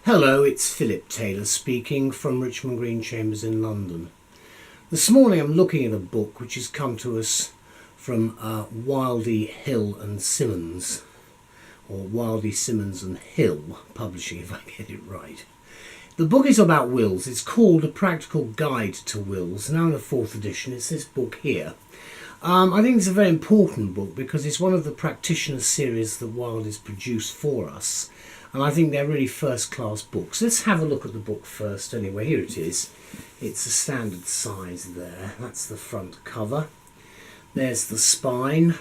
Hello, it's Philip Taylor speaking from Richmond Green Chambers in London. This morning I'm looking at a book which has come to us from Wildy, Hill and Simmonds, or Wildy, Simmonds and Hill Publishing, if I get it right. The book is about wills. It's called A Practical Guide to Wills, now in the 4th edition. It's this book here. I think it's a very important book because it's one of the Practitioner'S series that Wildy's produced for us. And I think they're really first-class books. Let's have a look at the book first anyway. Here it is. It's a standard size there. That's the front cover. There's the spine.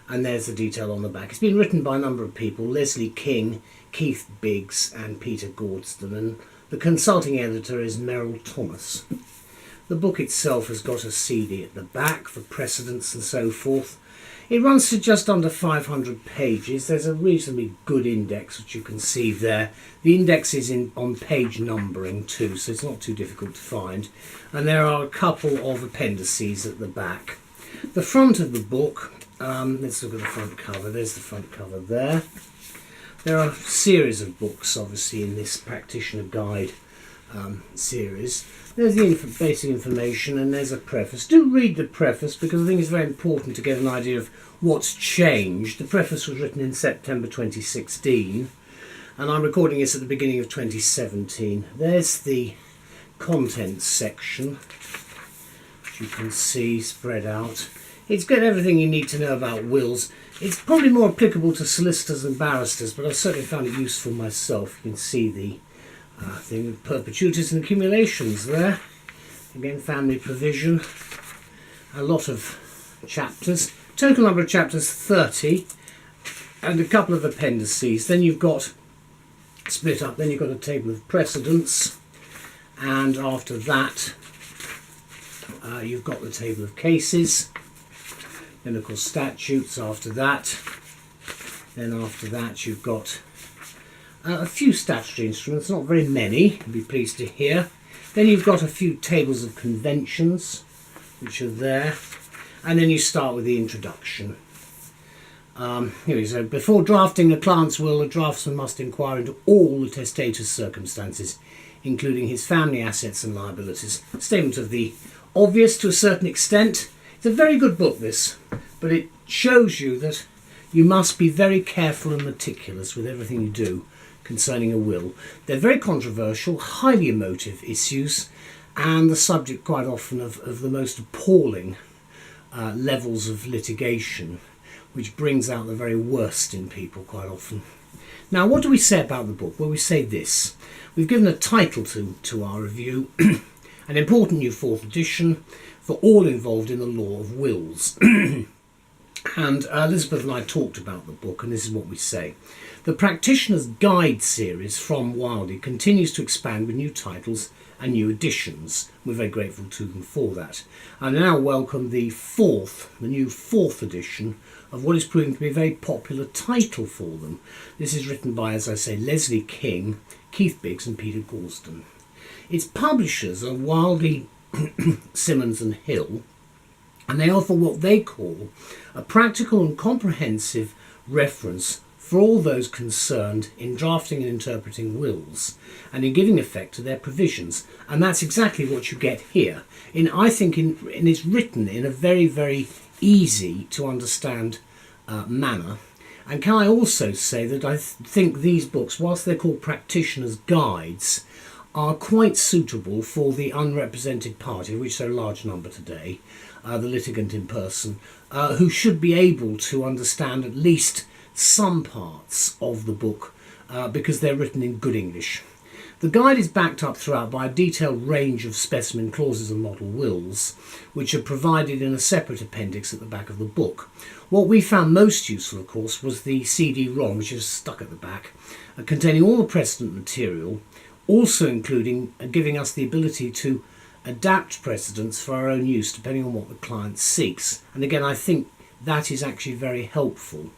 And there's the detail on the back. It's been written by a number of people. Lesley King, Biggs and Peter Gausden. And the consulting editor is Meryl. The book itself has got a CD at the back for precedents and so forth. It runs to just under 500 pages. There's a reasonably good index which you can see there. The index is on page numbering too, so it's not too difficult to find. And there are a couple of appendices at the back. The front of the book, let's look at the front cover. There's the front cover there. There are a series of books obviously in this practitioner guide series. There's the basic information and there's a preface. Do read the preface because I think it's very important to get an idea of what's changed. The preface was written in September 2016 and I'm recording this at the beginning of 2017. There's the contents section, which you can see spread out. It's got everything you need to know about wills. It's probably more applicable to solicitors and barristers, but I've certainly found it useful myself. You can see the thing with perpetuities and accumulations there. Again, family provision. A lot of chapters. Total number of chapters 30, and a couple of appendices. Then you've got split up. Then you've got a table of precedents, and after that you've got the table of cases. Then of course statutes after that. Then after that you've got a few statutory instruments, not very many, you'll be pleased to hear. Then you've got a few tables of conventions, which are there. And then you start with the introduction. Here we go. Before drafting a client's will, a draftsman must inquire into all the testator's circumstances, including his family assets and liabilities. Statement of the obvious to a certain extent. It's a very good book, this, but it shows you that you must be very careful and meticulous with everything you do concerning a will. They're very controversial, highly emotive issues, and the subject quite often of the most appalling levels of litigation, which brings out the very worst in people quite often. Now, what do we say about the book? Well, we say this. We've given a title to our review, an important new 4th edition for all involved in the law of wills. And Elizabeth and I talked about the book, and this is what we say. The Practitioner's Guide series from Wildy continues to expand with new titles and new editions. We're very grateful to them for that. I now welcome the new fourth edition of what is proving to be a very popular title for them. This is written by, as I say, Lesley King, Biggs and Peter Gausden. Its publishers are Wildy, Simmonds and Hill, and they offer what they call a practical and comprehensive reference for all those concerned in drafting and interpreting wills and in giving effect to their provisions. And that's exactly what you get here. I think it's written in a very, very easy to understand manner. And can I also say that I think these books, whilst they're called practitioner's guides, are quite suitable for the unrepresented party, of which there are a large number today, the litigant in person, who should be able to understand at least some parts of the book because they're written in good English. The guide is backed up throughout by a detailed range of specimen clauses and model wills, which are provided in a separate appendix at the back of the book. What we found most useful, of course, was the CD-ROM, which is stuck at the back, containing all the precedent material, also including giving us the ability to adapt precedents for our own use depending on what the client seeks. And again, I think that is actually very helpful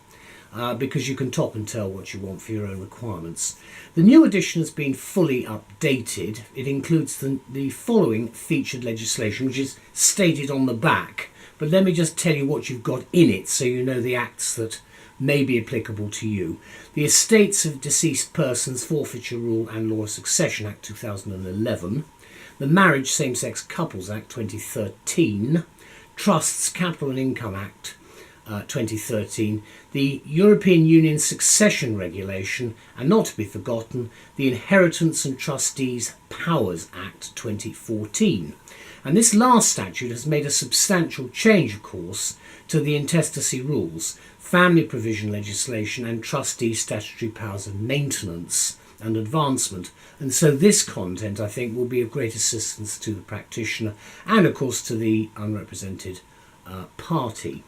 because you can top and tell what you want for your own requirements. The new edition has been fully updated. It includes the following featured legislation, which is stated on the back. But let me just tell you what you've got in it so you know the acts that may be applicable to you. The Estates of Deceased Persons Forfeiture Rule and Law of Succession Act 2011, the Marriage Same-Sex Couples Act 2013, Trusts Capital and Income Act 2013, the European Union Succession Regulation, and not to be forgotten, the Inheritance and Trustees Powers Act 2014. And this last statute has made a substantial change, of course, to the intestacy rules, family provision legislation and trustee statutory powers of maintenance and advancement. And so this content, I think, will be of great assistance to the practitioner and, of course, to the unrepresented party.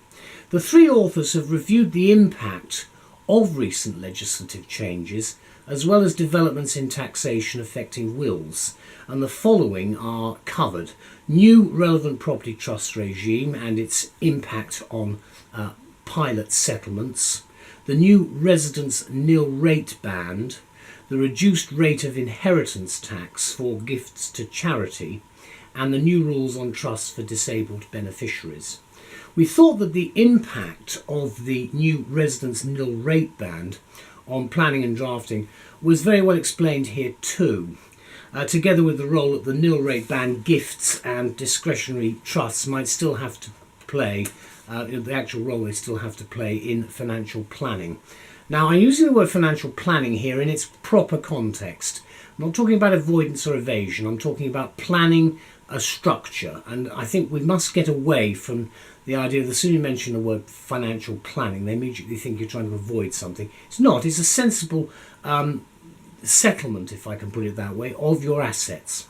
The three authors have reviewed the impact of recent legislative changes as well as developments in taxation affecting wills, and the following are covered: new relevant property trust regime and its impact on pilot settlements, the new residence nil rate band, the reduced rate of inheritance tax for gifts to charity, and the new rules on trusts for disabled beneficiaries. We thought that the impact of the new residence nil rate band on planning and drafting was very well explained here too, together with the role that the nil rate band gifts and discretionary trusts might still have to play, the actual role they still have to play in financial planning. Now, I'm using the word financial planning here in its proper context. I'm not talking about avoidance or evasion, I'm talking about planning a structure, and I think we must get away from the idea that the sooner you mention the word financial planning, they immediately think you're trying to avoid something. It's not. It's a sensible settlement, if I can put it that way, of your assets.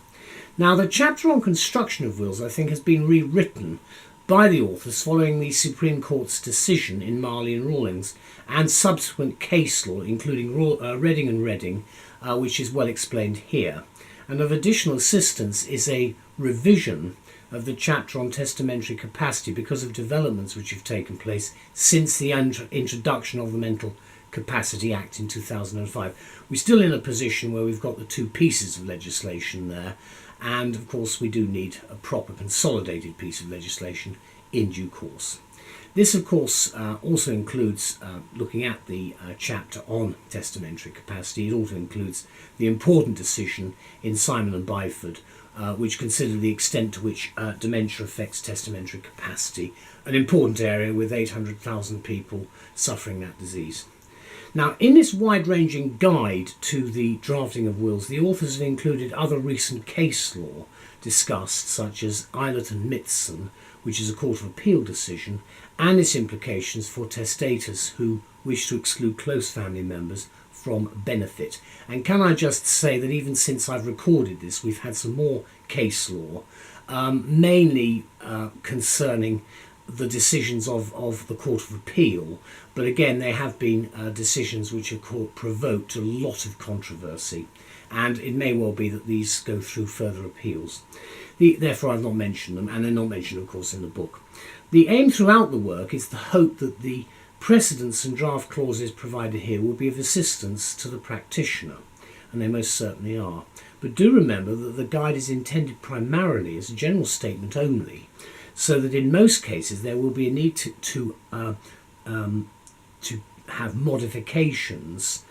Now, the chapter on construction of wills, I think, has been rewritten by the authors following the Supreme Court's decision in Marley and Rawlings and subsequent case law, including Reading and Reading, which is well explained here. And of additional assistance is a revision of the chapter on testamentary capacity because of developments which have taken place since the introduction of the Mental Capacity Act in 2005. We're still in a position where we've got the two pieces of legislation there, and of course we do need a proper consolidated piece of legislation in due course. This of course also includes looking at the chapter on testamentary capacity. It also includes the important decision in Simon and Byford which considered the extent to which dementia affects testamentary capacity, an important area with 800,000 people suffering that disease. Now, in this wide-ranging guide to the drafting of wills, the authors have included other recent case law discussed, such as Eilert and Mitson, which is a Court of Appeal decision, and its implications for testators who wish to exclude close family members from benefit. And can I just say that even since I've recorded this, we've had some more case law, mainly concerning the decisions of the Court of Appeal, but again they have been decisions which have provoked a lot of controversy, and it may well be that these go through further appeals. Therefore I've not mentioned them, and they're not mentioned of course in the book. The aim throughout the work is the hope that the precedents and draft clauses provided here will be of assistance to the practitioner, and they most certainly are. But do remember that the guide is intended primarily as a general statement only, so that in most cases there will be a need to have modifications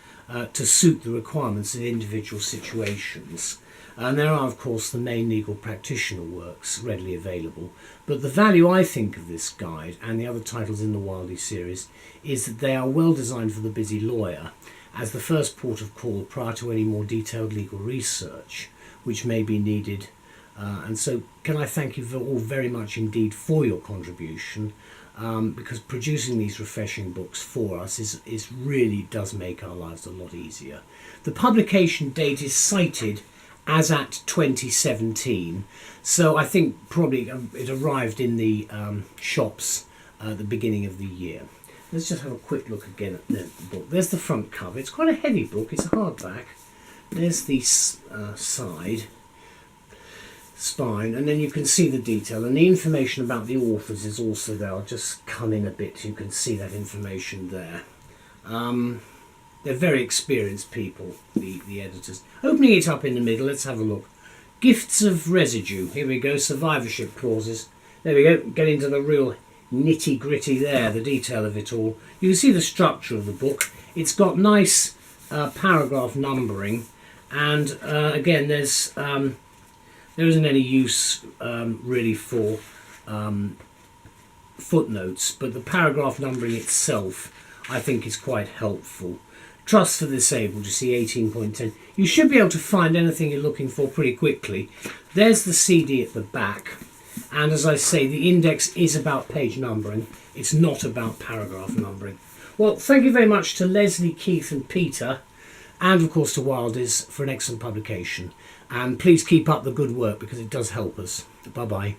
to suit the requirements of individual situations. And there are, of course, the main legal practitioner works readily available. But the value, I think, of this guide and the other titles in the Wildy series is that they are well designed for the busy lawyer as the first port of call prior to any more detailed legal research which may be needed. And so can I thank you all very much indeed for your contribution, because producing these refreshing books for us is really does make our lives a lot easier. The publication date is cited as at 2017, so I think probably it arrived in the shops at the beginning of the year. Let's just have a quick look again at the book. There's the front cover. It's quite a heavy book. It's a hardback. There's the side spine, and then you can see the detail, and the information about the authors is also there. I'll just come in a bit. You can see that information there. They're very experienced people, the editors. Opening it up in the middle, let's have a look. Gifts of residue. Here we go, survivorship clauses. There we go, get into the real nitty-gritty there, the detail of it all. You can see the structure of the book. It's got nice paragraph numbering, and again, there isn't any use really for footnotes, but the paragraph numbering itself I think is quite helpful. Trust for the Disabled, you see 18.10. You should be able to find anything you're looking for pretty quickly. There's the CD at the back, and as I say, the index is about page numbering. It's not about paragraph numbering. Well, thank you very much to Lesley, Keith and Peter, and of course to Wildy's for an excellent publication. And please keep up the good work because it does help us. Bye-bye.